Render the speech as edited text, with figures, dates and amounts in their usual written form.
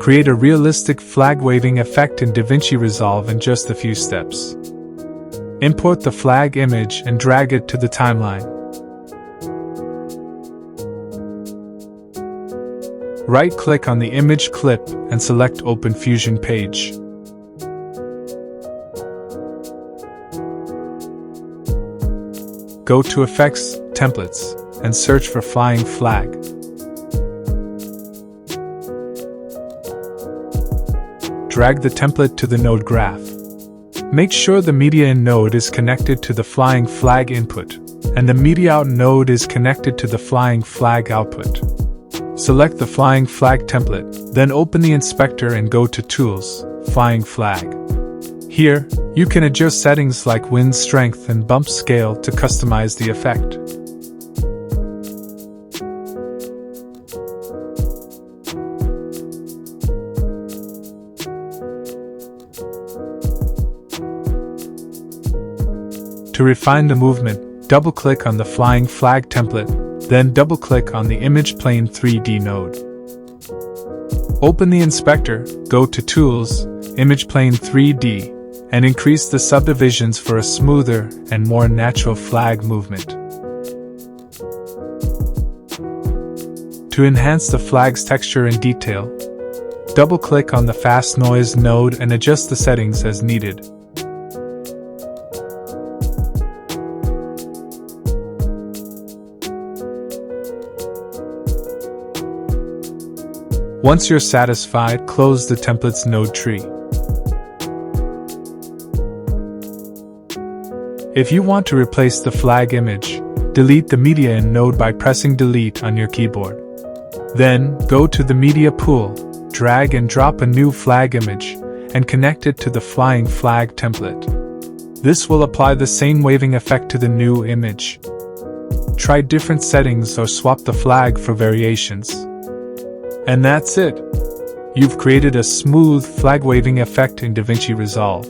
Create a realistic flag waving effect in DaVinci Resolve in just a few steps. Import the flag image and drag it to the timeline. Right-click on the image clip and select Open Fusion Page. Go to Effects, Templates, and search for Flying Flag. Drag the template to the node graph. Make sure the media in node is connected to the flying flag input, and the media out node is connected to the flying flag output. Select the flying flag template, then open the inspector and go to Tools, Flying Flag. Here, you can adjust settings like wind strength and bump scale to customize the effect. To refine the movement, double-click on the flying flag template, then double-click on the Image Plane 3D node. Open the inspector, go to Tools, Image Plane 3D, and increase the subdivisions for a smoother and more natural flag movement. To enhance the flag's texture and detail, double-click on the Fast Noise node and adjust the settings as needed. Once you're satisfied, close the template's node tree. If you want to replace the flag image, delete the media in node by pressing Delete on your keyboard. Then, go to the media pool, drag and drop a new flag image, and connect it to the flying flag template. This will apply the same waving effect to the new image. Try different settings or swap the flag for variations. And that's it! You've created a smooth flag waving effect in DaVinci Resolve.